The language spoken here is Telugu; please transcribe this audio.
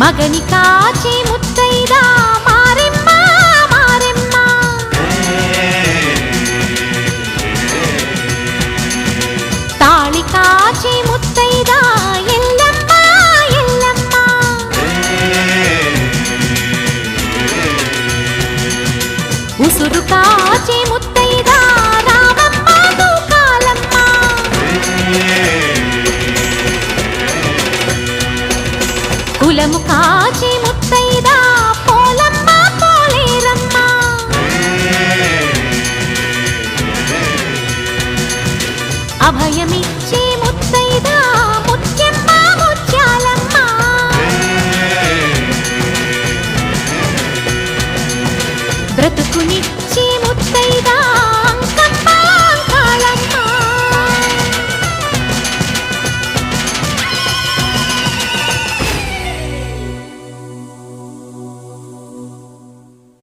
మగని కాచి ముత్తైదా మారెమ్మ మారెమ్మ తాళి కాచి ముత్తైదా ఎల్లమ్మ ఎల్లమ్మ ఉసురు కాచి ముత్తైదా రామమ్మ తూకాలమ్మ కులము కాచి